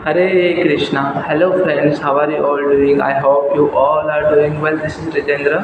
Hare Krishna. Hello friends, how are you all doing? I hope you all are doing well. This is Rajendra.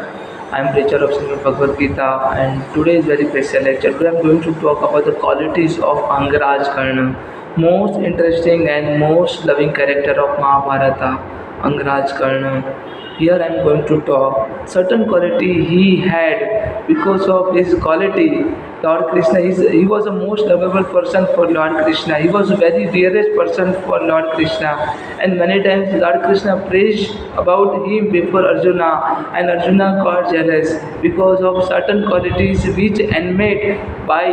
I am preacher of Srimad Bhagavad Gita and today is very special lecture. Today I am going to talk about the qualities of Angraj Karna, most interesting and most loving character of Mahabharata, Angraj Karna. Here I am going to talk certain quality he had. Because of his quality, Lord Krishna he was the most lovable person for Lord Krishna. He was very dearest person for Lord Krishna. And many times Lord Krishna praised about him before Arjuna, and Arjuna got jealous because of certain qualities which animated by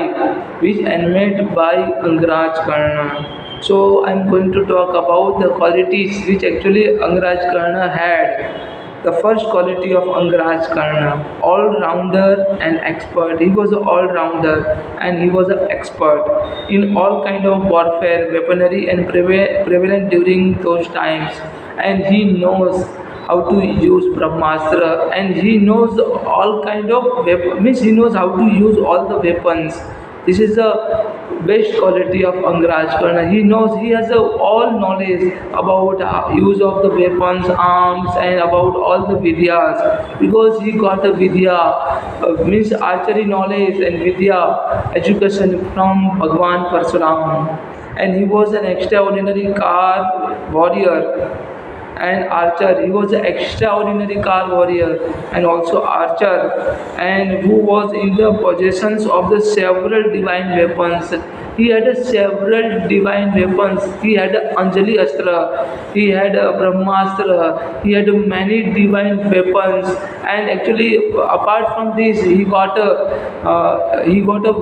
Angraj Karna. So I'm going to talk about the qualities which actually Angraj Karna had. The first quality of Angraj Karna, all-rounder and expert. He was an all-rounder and he was an expert in all kind of warfare, weaponry and prevalent during those times. And he knows how to use Brahmastra, and he knows all kind of means he knows how to use all the weapons. This is the best quality of Angraj Karna. He knows he has all knowledge about use of the weapons, arms, and about all the vidyas because he got the vidya means archery knowledge and vidya education from Bhagwan Parsuram, and he was an extraordinary car warrior and archer. He was an extraordinary car warrior and also archer, and who was in the possessions of the several divine weapons. He had several divine weapons. He had Anjali Astra, he had Brahmastra, he had many divine weapons. And actually, apart from this, he got a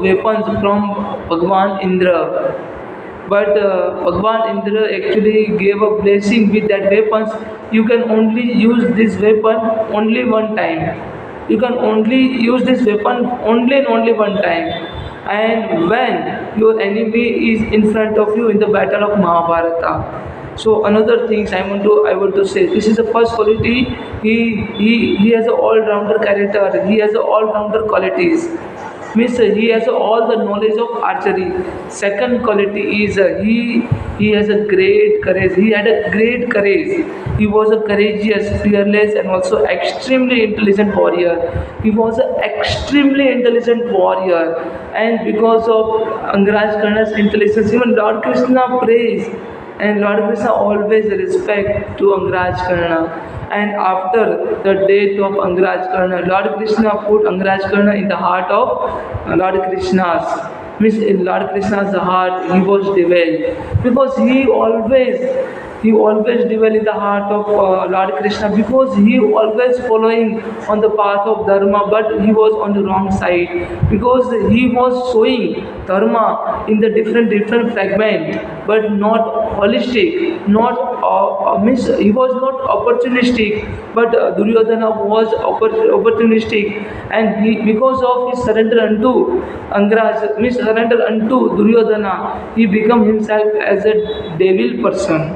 weapons from Bhagwan Indra, but Bhagwan Indra actually gave a blessing with that weapons. You can only use this weapon only one time. You can only use this weapon only and only one time. And when your enemy is in front of you in the battle of Mahabharata. So another things I want to say. This is the first quality. He has an all-rounder character. He has all-rounder qualities, means he has all the knowledge of archery. Second quality is he has a great courage. He had a great courage. He was a courageous, fearless, and also extremely intelligent warrior. He was an extremely intelligent warrior, and because of Angraj Karna's intelligence, even Lord Krishna praised, and Lord Krishna always respect to Angraj Karna. And after the death of Angraj Karna, Lord Krishna put Angraj Karna in the heart of Lord Krishna's. Means in Lord Krishna's heart, he was dwell because he always dwell in the heart of Lord Krishna because he always following on the path of dharma, but he was on the wrong side because he was showing dharma in the different fragment, but not holistic, not means he was not opportunistic, but Duryodhana was opportunistic, and he because of his surrender unto Angraj, means surrender unto Duryodhana, he become himself as a devil person,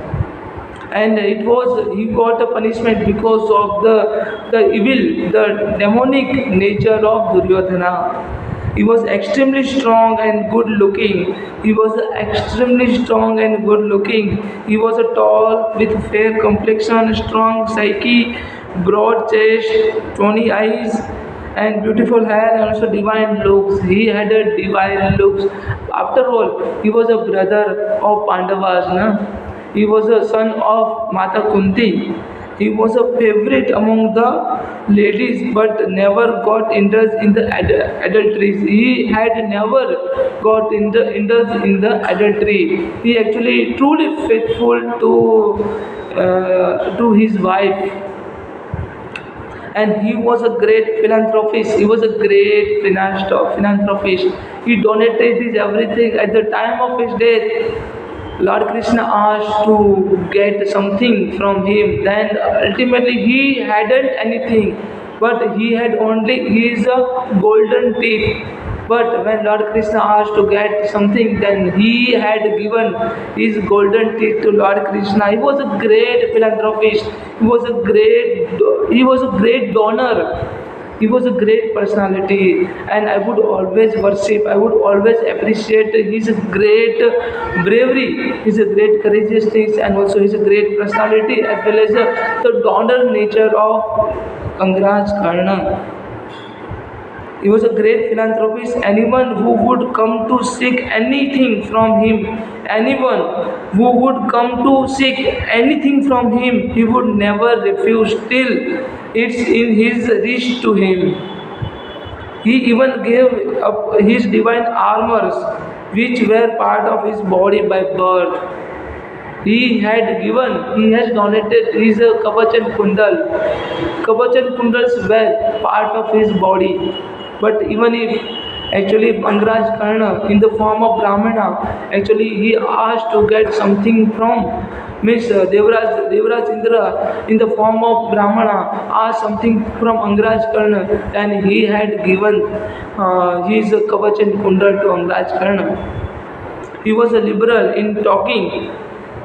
and he got a punishment because of the evil, the demonic nature of Duryodhana. He was extremely strong and good looking. He was extremely strong and good looking. He was a tall with fair complexion, strong psyche, broad chest, tawny eyes, and beautiful hair, and also divine looks. He had a divine looks. After all, he was a brother of Pandavas, na? He was a son of Mata Kunti. He was a favorite among the ladies, but never got indulged in the adulteries. He had never got indulged in the adultery. He actually truly faithful to his wife, and he was a great philanthropist. He was a great philanthropist. He donated his everything. At the time of his death, Lord Krishna asked to get something from him. Then ultimately he hadn't anything, but he had only his golden teeth. But when Lord Krishna asked to get something, then he had given his golden teeth to Lord Krishna. He was a great philanthropist. He was a great donor. He was a great personality, and I would always worship, I would always appreciate his great bravery, his great courageous things, and also his great personality, as well as the daughter nature of Angraj Karna. He was a great philanthropist. Anyone who would come to seek anything from him, anyone who would come to seek anything from him, he would never refuse till it's in his reach to him. He even gave up his divine armors, which were part of his body by birth. He has donated his Kavach and Kundal. Kavach and Kundals were part of his body. But even if actually Angraj Karna in the form of Brahmana, actually he asked to get something from Miss Devraj Indra in the form of Brahmana, asked something from Angraj Karna, and he had given his Kavach and Kundal to Angraj Karna. He was a liberal in talking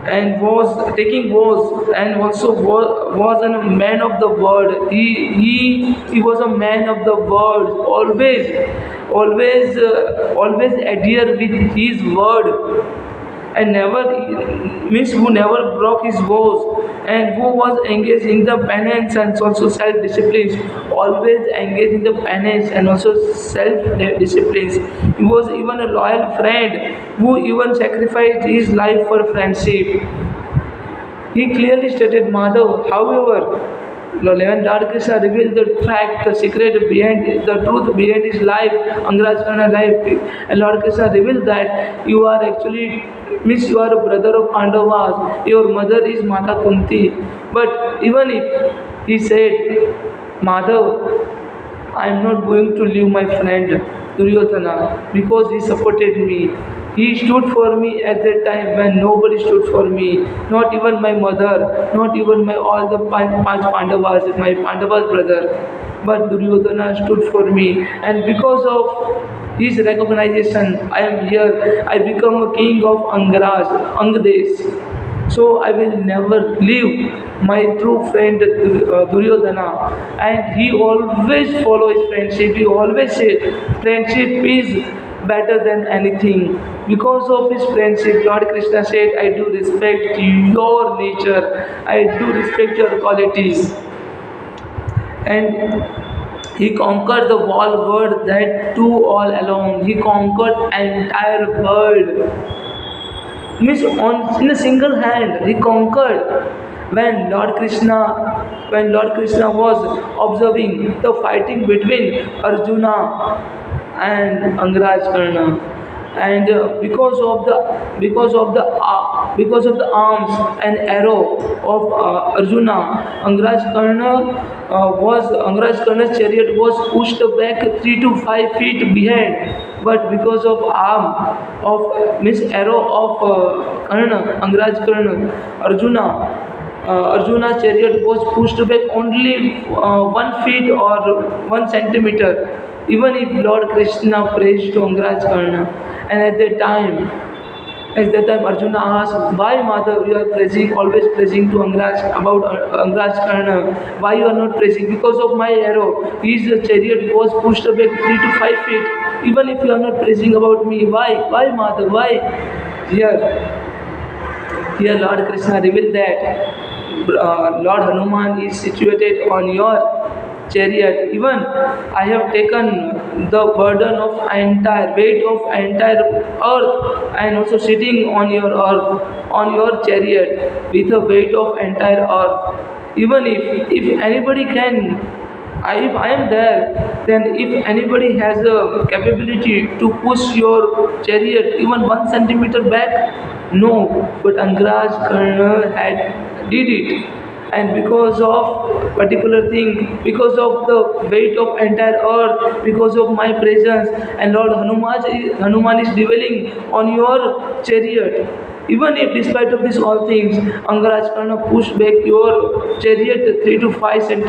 and was taking vows, and also was a man of the word. He was a man of the word, always adhere with his word, and never means who never broke his vows, and who was engaged in the penance and also self-disciplines, always engaged in the penance and also self-disciplines. He was even a loyal friend who even sacrificed his life for friendship. He clearly stated Madhav, however, when Lord Krishna revealed the fact, the secret behind, the truth behind his life, Angraj Karna's life, and Lord Krishna revealed that you are actually, means you are a brother of Pandavas, your mother is Mata Kunti. But even if he said, Madhav, I am not going to leave my friend Duryodhana because he supported me. He stood for me at that time when nobody stood for me, not even my mother, not even my all the Panch Pandavas, my Pandavas brother. But Duryodhana stood for me, and because of his recognition, I am here. I become a king of Angraj, Angdesh. So I will never leave my true friend Duryodhana. And he always follow his friendship. He always said friendship is better than anything. Because of his friendship, Lord Krishna said, I do respect your nature. I do respect your qualities. And he conquered the whole world, that too all alone. He conquered entire world. Means in a single hand he conquered. When Lord Krishna was observing the fighting between Arjuna and Angraj Karna, and because of the arms and arrow of Arjuna, Angraj Karna's chariot was pushed back 3 to 5 feet behind, but because of arm of means arrow of Angraj Karna, Arjuna's chariot was pushed back only 1 feet or 1 centimeter. Even if Lord Krishna praised to Angraj Karna, and at that time Arjuna asked, why Madhav you are praising, always praising to Angraj about Angraj Karna? Why you are not praising? Because of my arrow, his chariot was pushed back 3 to 5 feet. Even if you are not praising about me, why? Why Madhav? Why? Here Lord Krishna revealed that Lord Hanuman is situated on your chariot. Even I have taken the burden of entire weight of entire earth, and also sitting on your earth, on your chariot with the weight of entire earth. Even if anybody can, if I am there, then if anybody has the capability to push your chariot even 1 centimeter back, no. But Angraj Karna had did it, and because of particular thing, because of the weight of entire earth, because of my presence, and Lord Hanuman is dwelling on your chariot. Even if despite of these all things, Angraj Karna pushed back your chariot 3 to 5 feet,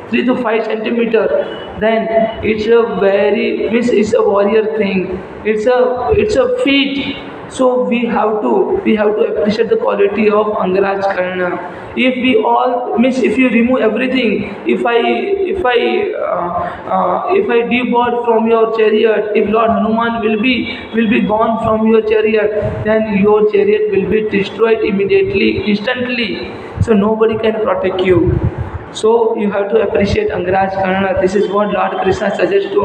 3 to 5 centimeter, then it's a very, it's a warrior thing. It's a feat So we have to appreciate the quality of Angraj Karna. If we all means, if you remove everything, if I depart from your chariot, if Lord Hanuman will be gone from your chariot, then your chariot will be destroyed immediately, instantly. So nobody can protect you. So you have to appreciate Angraj Karna. This is what Lord Krishna suggests to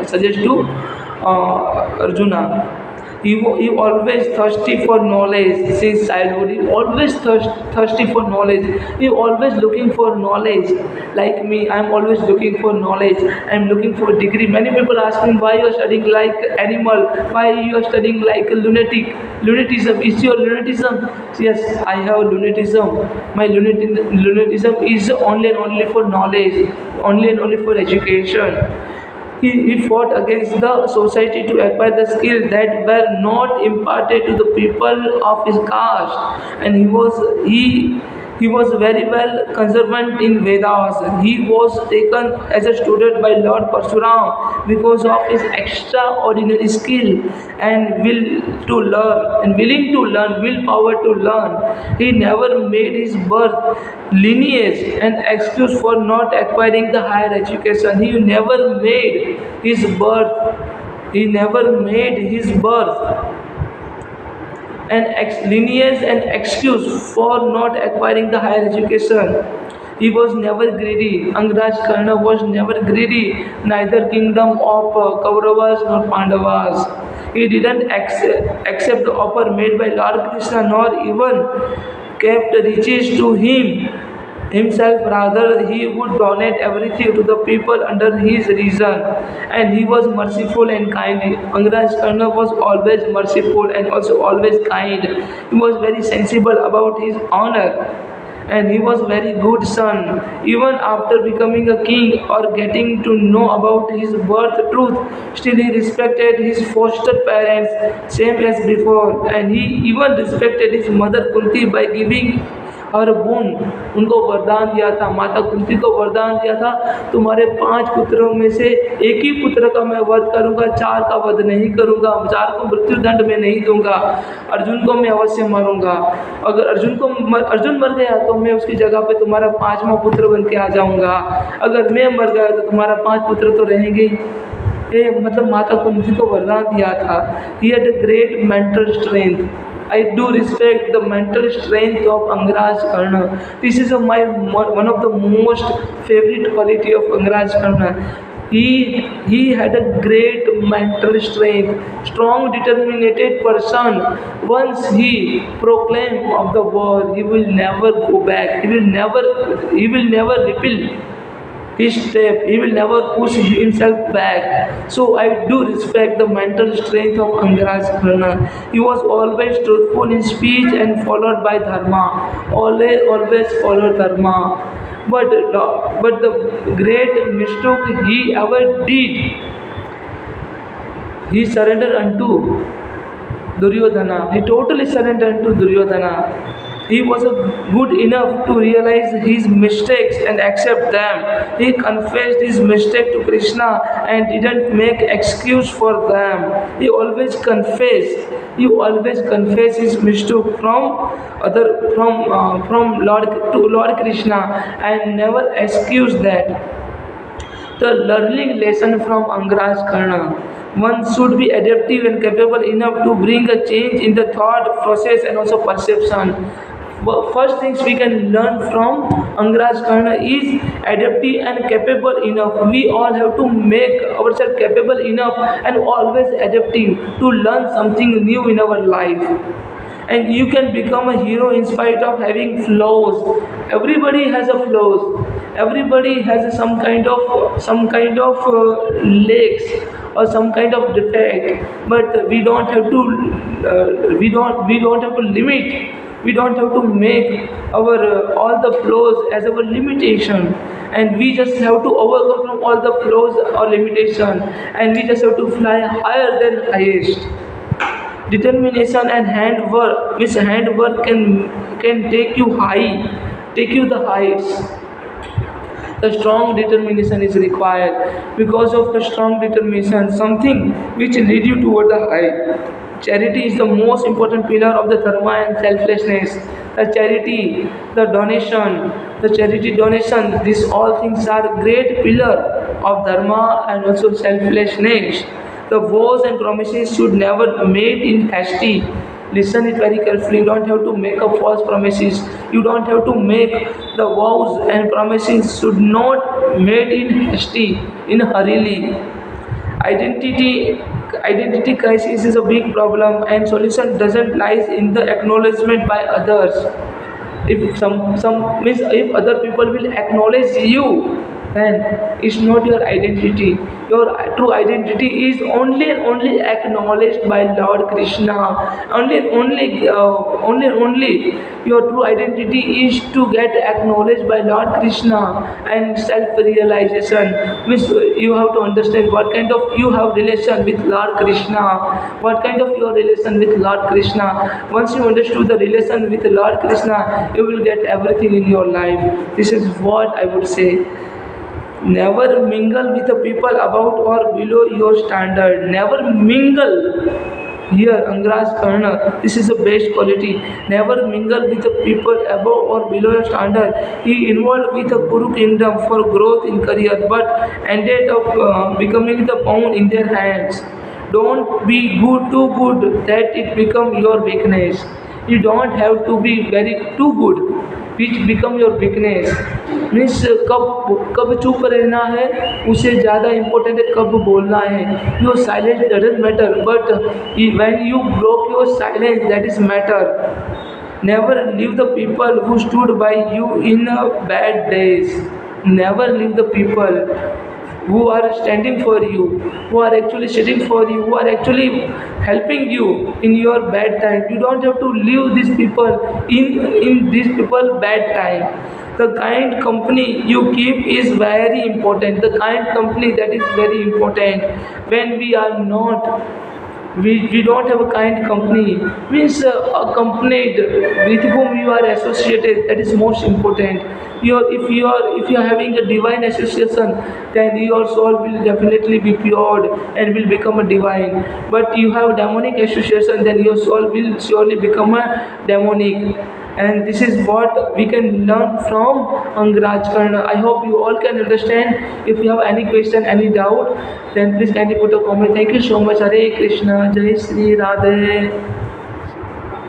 suggests to Arjuna. He always thirsty for knowledge since childhood. He always thirsty for knowledge. He always looking for knowledge. Like me, I'm always looking for knowledge. I'm looking for degree. Many people ask me, why you are studying like animal? Why you are studying like a lunatic? Lunatism is your lunatism. Yes, I have lunatism. My lunatism is only and only for knowledge, only and only for education. He fought against the society to acquire the skills that were not imparted to the people of his caste, and he was very well conservant in Vedas. He was taken as a student by Lord Parsuram because of his extraordinary skill and willing to learn, willpower to learn. He never made his birth, lineage an excuse for not acquiring the higher education. He never made his birth. He never made his birth lineage an excuse for not acquiring the higher education. He was never greedy. Angraj Karna was never greedy, neither kingdom of Kauravas nor Pandavas. He didn't accept the offer made by Lord Krishna, nor even kept riches to himself. Rather, he would donate everything to the people under his reason, and he was merciful and kind. Angraj Karna was always merciful and also always kind. He was very sensible about his honor, and he was very good son. Even after becoming a king or getting to know about his birth truth, still he respected his foster parents same as before, and he even respected his mother Kunti by giving और bone उनको वरदान दिया था। माता कुंती को वरदान दिया था, तुम्हारे 5 पुत्रों में से एक ही पुत्र का मैं वध करूंगा, 4 का वध नहीं करूंगा, 4 को मृत्यु दंड में नहीं दूंगा, अर्जुन को मैं अवश्य मारूंगा। अगर अर्जुन मर गया तो मैं उसकी जगह पे तुम्हारा 5वां पुत्र बन के आ जाऊंगा। अगर मैं मर गया तो तुम्हारा 5 पुत्र तो रहेंगे ही। मतलब माता कुंती को वरदान दिया था। He had a great mental strength. I do respect the mental strength of Angraj Karna. This is one of the most favorite quality of Angraj Karna. He had a great mental strength, strong, determined person. Once he proclaimed of the word, he will never go back. He will never repel his step. He will never push himself back. So I do respect the mental strength of Angraj Karna. He was always truthful in speech and followed by dharma. Always follow dharma. But the great mistake he ever did, he surrendered unto Duryodhana. He totally surrendered unto Duryodhana. He was good enough to realize his mistakes and accept them. He confessed his mistake to Krishna and didn't make excuse for them. He always confess his mistake from Lord Krishna and never excuse that. The learning lesson from Angraj Karna: one should be adaptive and capable enough to bring a change in the thought process and also perception. First things we can learn from Angraj Karna is adaptive and capable enough. We all have to make ourselves capable enough and always adapting to learn something new in our life. And you can become a hero in spite of having flaws. Everybody has a flaws. Everybody has some kind of legs or some kind of defect. But we don't have to limit. We don't have to make our all the flaws as our limitation, and we just have to overcome from all the flaws or limitation, and we just have to fly higher than highest. Determination and handwork, which handwork can take you the heights. The strong determination is required. Because of the strong determination, something which lead you toward the height. Charity is the most important pillar of the dharma and selflessness. The charity, the donation, the charity donation, these all things are great pillar of dharma and also selflessness. The vows and promises should never made in hasty. Listen it very carefully. You don't have to make up false promises. You don't have to make the vows and promises should not made in hasty, in hurriedly. Identity crisis is a big problem, and solution doesn't lies in the acknowledgement by others. If some means if other people will acknowledge you, then it's not your identity. Your true identity is only acknowledged by Lord Krishna. Only your true identity is to get acknowledged by Lord Krishna. And self realization means you have to understand what kind of you have relation with Lord Krishna, what kind of your relation with Lord Krishna. Once you understood the relation with Lord Krishna, you will get everything in your life. This is what I would say. Never mingle with the people about or below your standard. Never mingle. Here, Angraj Karna, this is the best quality. Never mingle with the people above or below your standard. He involved with the Kuru kingdom for growth in career, but ended up becoming the pawn in their hands. Don't be too good that it become your weakness. You don't have to be very too good which become your weakness. Means कब चुप रहना है उससे ज़्यादा important है कब बोलना है. Your silence doesn't matter but when you broke your silence that is matter. Never leave the people who stood by you in bad days. Never leave the people who are standing for you, who are actually sitting for you, who are actually helping you in your bad time. You don't have to leave these people in these people bad time. The kind company you keep is very important. The kind company that is very important. When we are not we don't have a kind company means accompanied with whom you are associated, that is most important. If you are having a divine association, then your soul will definitely be pure and will become a divine. But you have demonic association, then your soul will surely become a demonic. And this is what we can learn from Angraj Karna. I hope you all can understand. If you have any question, any doubt, then please kindly put a comment. Thank you so much. Hare Krishna. Jai Sri Radhe.